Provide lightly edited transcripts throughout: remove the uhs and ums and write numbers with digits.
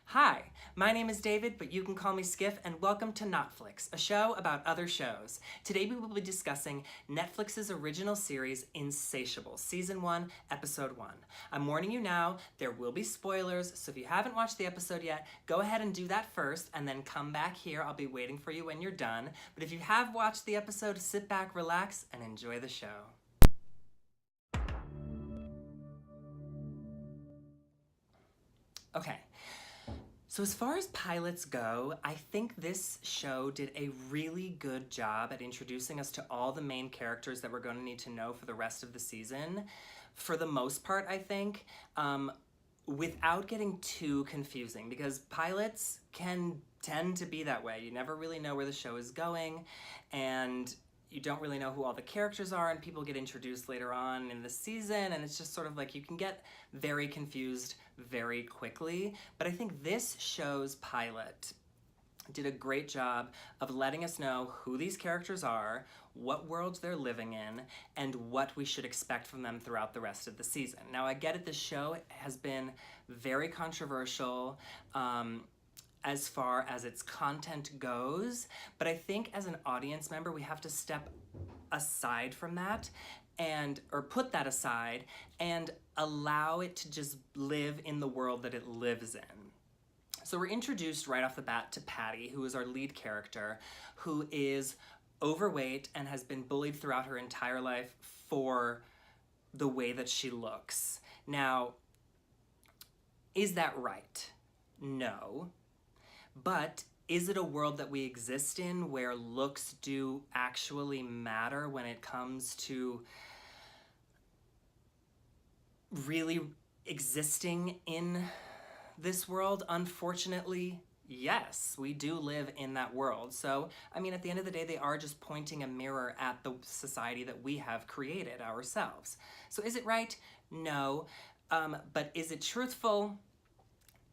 Hi, my name is David, but you can call me Skiff, and welcome to Notflix, a show about other shows. Today we will be discussing Netflix's original series, Insatiable, Season 1, Episode 1. I'm warning you now, there will be spoilers, so if you haven't watched the episode yet, go ahead and do that first, and then come back here. I'll be waiting for you when you're done. But if you have watched the episode, sit back, relax, and enjoy the show. Okay. So as far as pilots go, I think this show did a really good job at introducing us to all the main characters that we're going to need to know for the rest of the season. For the most part, I think, without getting too confusing, because pilots can tend to be that way. You never really know where the show is going, and you don't really know who all the characters are, and people get introduced later on in the season, and it's just sort of like you can get very confused very quickly. But I think this show's pilot did a great job of letting us know who these characters are, what worlds they're living in, and what we should expect from them throughout the rest of the season. Now, I get it, this show has been very controversial, as far as its content goes, but I think as an audience member, we have to step aside from that or put that aside and allow it to just live in the world that it lives in. So we're introduced right off the bat to Patty, who is our lead character, who is overweight and has been bullied throughout her entire life for the way that she looks. Now, is that right? No. But is it a world that we exist in where looks do actually matter when it comes to really existing in this world? Unfortunately, yes, we do live in that world. So, I mean, at the end of the day, they are just pointing a mirror at the society that we have created ourselves. So is it right? No. But is it truthful?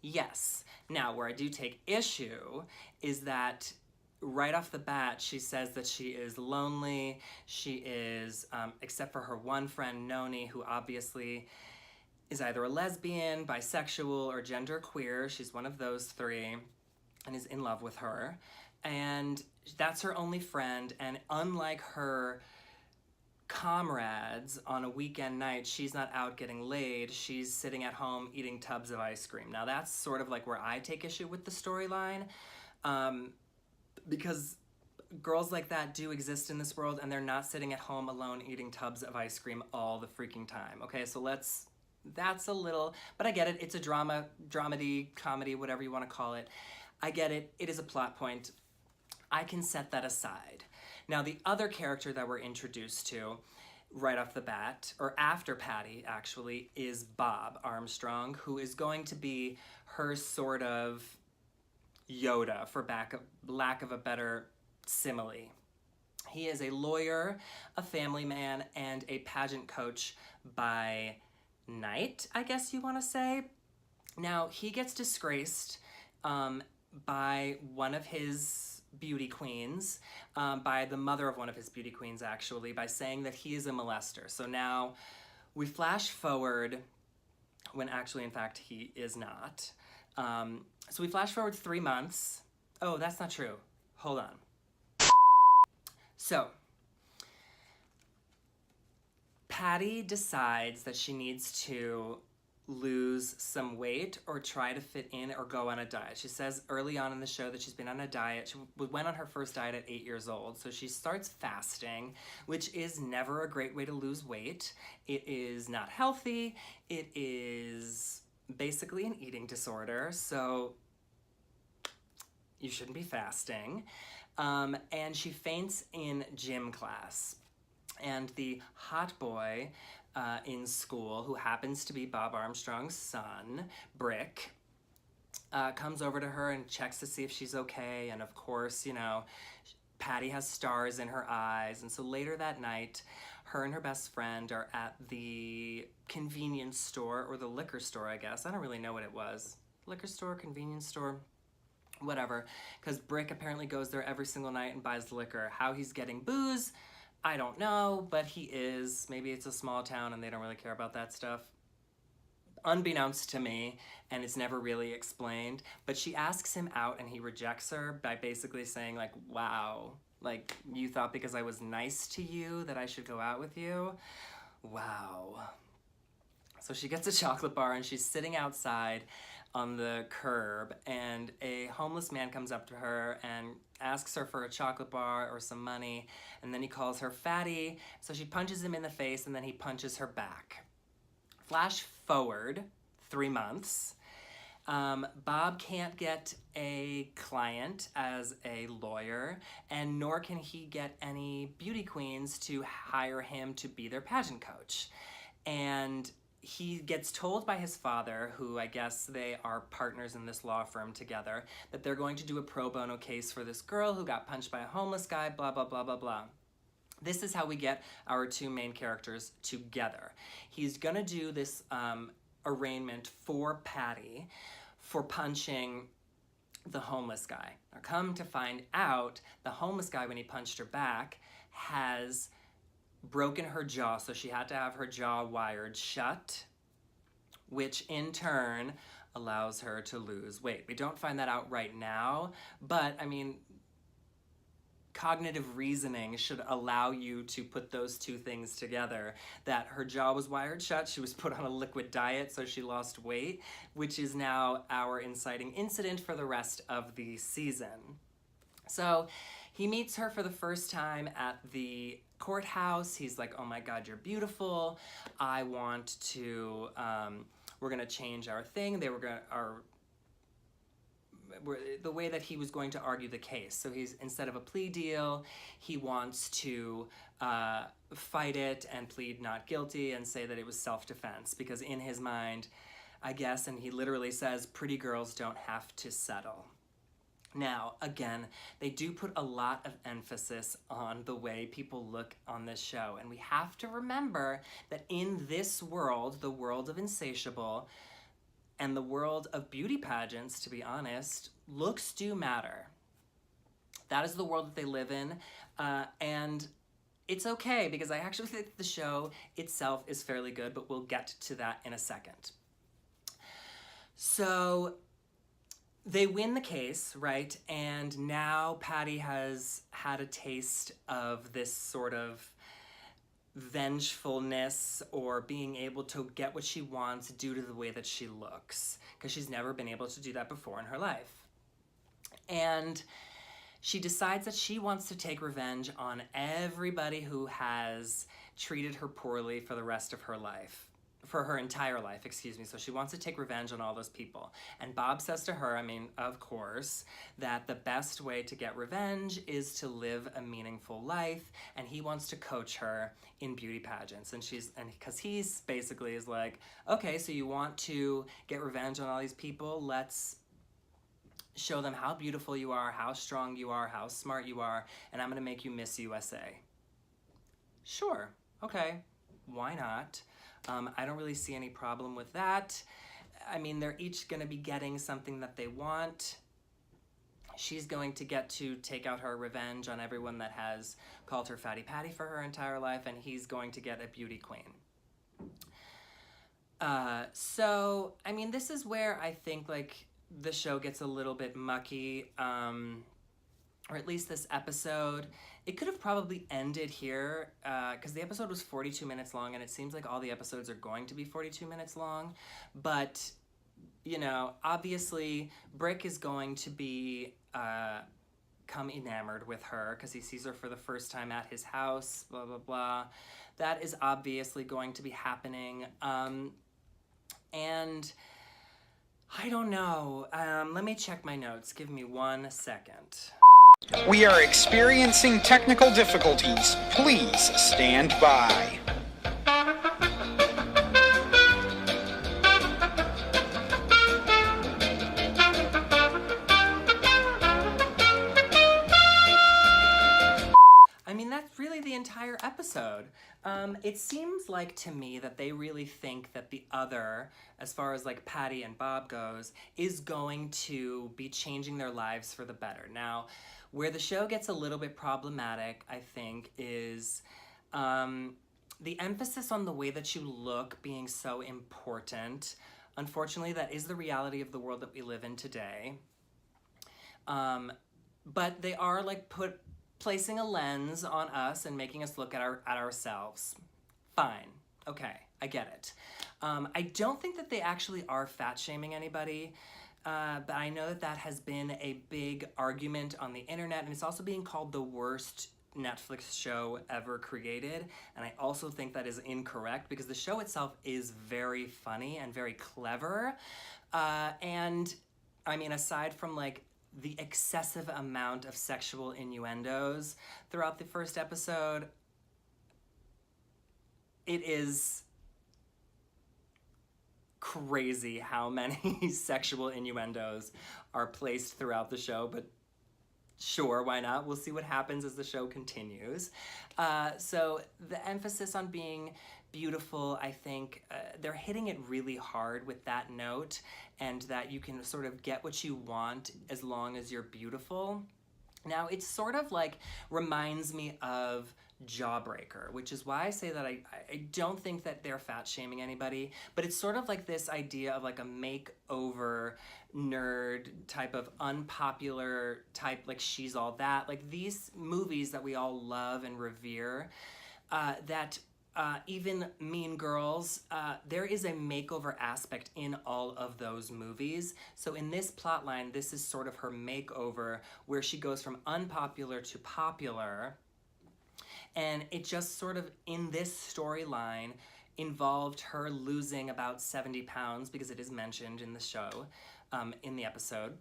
Yes. Now, where I do take issue is that right off the bat, she says that she is lonely. She is, except for her one friend, Noni, who obviously is either a lesbian, bisexual, or genderqueer. She's one of those three and is in love with her. And that's her only friend. And unlike her comrades on a weekend night, she's not out getting laid, she's sitting at home eating tubs of ice cream. Now that's sort of like where I take issue with the storyline, because girls like that do exist in this world, and they're not sitting at home alone eating tubs of ice cream all the freaking time. Okay, so that's a little, but I get it, it's a dramedy, comedy, whatever you want to call it. I get it, it is a plot point. I can set that aside. Now, the other character that we're introduced to right off the bat, or after Patty, actually, is Bob Armstrong, who is going to be her sort of Yoda, for lack of a better simile. He is a lawyer, a family man, and a pageant coach by night, I guess you want to say. Now, he gets disgraced by one of his beauty queens, by the mother of one of his beauty queens, actually, by saying that he is a molester. So now we flash forward when actually, in fact, he is not. So we flash forward 3 months. Oh, that's not true. Hold on. So Patty decides that she needs to lose some weight or try to fit in or go on a diet. She says early on in the show that she's been on a diet. She went on her first diet at 8 years old. So she starts fasting, which is never a great way to lose weight. It is not healthy. It is basically an eating disorder. So you shouldn't be fasting. And she faints in gym class. And the hot boy in school, who happens to be Bob Armstrong's son, Brick, comes over to her and checks to see if she's okay. And of course, you know, Patty has stars in her eyes. And so later that night, her and her best friend are at the convenience store, or the liquor store, I guess. I don't really know what it was. Liquor store, convenience store, whatever. Because Brick apparently goes there every single night and buys liquor. How he's getting booze, I don't know, but he is. Maybe it's a small town and they don't really care about that stuff. unbeknownst to me, and it's never really explained, but she asks him out and he rejects her by basically saying like, wow, like you thought because I was nice to you that I should go out with you? Wow. So she gets a chocolate bar and she's sitting outside on the curb, and a homeless man comes up to her and asks her for a chocolate bar or some money, and then he calls her fatty, so she punches him in the face and then he punches her back. Flash forward 3 months. Bob can't get a client as a lawyer, and nor can he get any beauty queens to hire him to be their pageant coach. And he gets told by his father, who I guess they are partners in this law firm together, that they're going to do a pro bono case for this girl who got punched by a homeless guy, blah, blah, blah, blah, blah. This is how we get our two main characters together. He's gonna do this arraignment for Patty for punching the homeless guy. Now, come to find out, the homeless guy, when he punched her back, has broken her jaw, so she had to have her jaw wired shut, which in turn allows her to lose weight. We don't find that out right now, but I mean, cognitive reasoning should allow you to put those two things together, that her jaw was wired shut, she was put on a liquid diet, so she lost weight, which is now our inciting incident for the rest of the season. So he meets her for the first time at the courthouse. He's like, oh my God, you're beautiful. I want to, we're gonna change our thing. The way that he was going to argue the case. So he's, instead of a plea deal, he wants to fight it and plead not guilty and say that it was self-defense, because in his mind, I guess, and he literally says, pretty girls don't have to settle. Now, again, they do put a lot of emphasis on the way people look on this show, and we have to remember that in this world, the world of Insatiable, and the world of beauty pageants, to be honest, looks do matter. That is the world that they live in, and it's okay, because I actually think the show itself is fairly good, but we'll get to that in a second. So they win the case, right? And now Patty has had a taste of this sort of vengefulness or being able to get what she wants due to the way that she looks, because she's never been able to do that before in her life. And she decides that she wants to take revenge on everybody who has treated her poorly for the rest of her life. For her entire life, excuse me. So she wants to take revenge on all those people. And Bob says to her, I mean, of course, that the best way to get revenge is to live a meaningful life, and he wants to coach her in beauty pageants. And because he's basically is like, okay, so you want to get revenge on all these people, let's show them how beautiful you are, how strong you are, how smart you are, and I'm gonna make you Miss USA. Sure, okay, why not? I don't really see any problem with that. I mean, they're each going to be getting something that they want. She's going to get to take out her revenge on everyone that has called her Fatty Patty for her entire life, and he's going to get a beauty queen. So, I mean, this is where I think, like, the show gets a little bit mucky, or at least this episode. It could have probably ended here, because the episode was 42 minutes long, and it seems like all the episodes are going to be 42 minutes long. But, you know, obviously, Brick is going to be come enamored with her because he sees her for the first time at his house, blah, blah, blah. That is obviously going to be happening. And I don't know. Let me check my notes. Give me 1 second. We are experiencing technical difficulties. Please stand by. I mean, that's really the entire episode. It seems like to me that they really think that the other, as far as like Patty and Bob goes, is going to be changing their lives for the better. Now, where the show gets a little bit problematic, I think, is the emphasis on the way that you look being so important. Unfortunately, that is the reality of the world that we live in today. But they are like placing a lens on us and making us look at ourselves. Fine. Okay, I get it. I don't think that they actually are fat shaming anybody. But I know that has been a big argument on the internet, and it's also being called the worst Netflix show ever created. And I also think that is incorrect because the show itself is very funny and very clever. And I mean, aside from like the excessive amount of sexual innuendos throughout the first episode, it is crazy how many sexual innuendos are placed throughout the show, but sure, why not? We'll see what happens as the show continues. So the emphasis on being beautiful, I think they're hitting it really hard with that note, and that you can sort of get what you want as long as you're beautiful. Now, it sort of like reminds me of Jawbreaker, which is why I say that I don't think that they're fat shaming anybody, but it's sort of like this idea of like a makeover nerd type of unpopular type, like She's All That, like these movies that we all love and revere, that even Mean Girls, there is a makeover aspect in all of those movies. So in this plotline, this is sort of her makeover where she goes from unpopular to popular. And it just sort of, in this storyline, involved her losing about 70 pounds, because it is mentioned in the show, in the episode.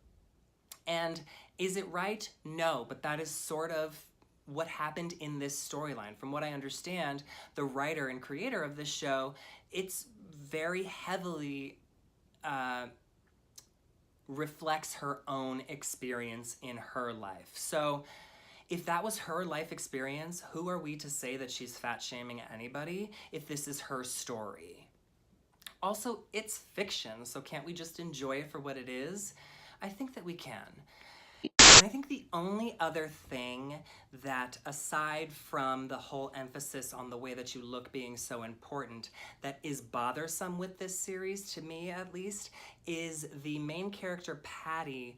And is it right? No, but that is sort of what happened in this storyline. From what I understand, the writer and creator of this show, it's very heavily reflects her own experience in her life. So if that was her life experience, who are we to say that she's fat shaming anybody if this is her story? Also, it's fiction, so can't we just enjoy it for what it is? I think that we can. And I think the only other thing that, aside from the whole emphasis on the way that you look being so important, that is bothersome with this series, to me at least, is the main character, Patty,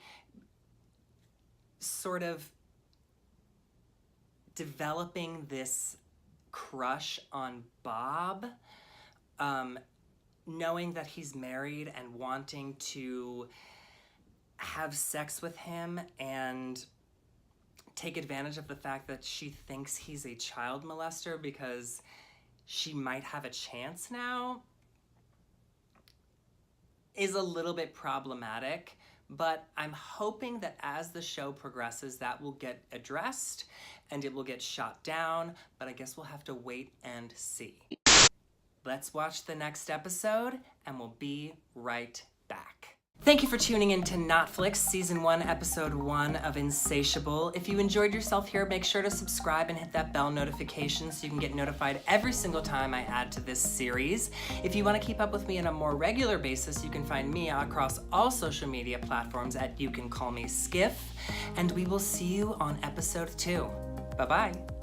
sort of developing this crush on Bob, knowing that he's married and wanting to have sex with him and take advantage of the fact that she thinks he's a child molester because she might have a chance now, is a little bit problematic. But I'm hoping that as the show progresses, that will get addressed and it will get shot down, but I guess we'll have to wait and see. Let's watch the next episode and we'll be right back. Thank you for tuning in to Notflix, Season 1, Episode 1 of Insatiable. If you enjoyed yourself here, make sure to subscribe and hit that bell notification so you can get notified every single time I add to this series. If you want to keep up with me on a more regular basis, you can find me across all social media platforms at You Can Call Me Skiff, and we will see you on Episode 2. Bye-bye.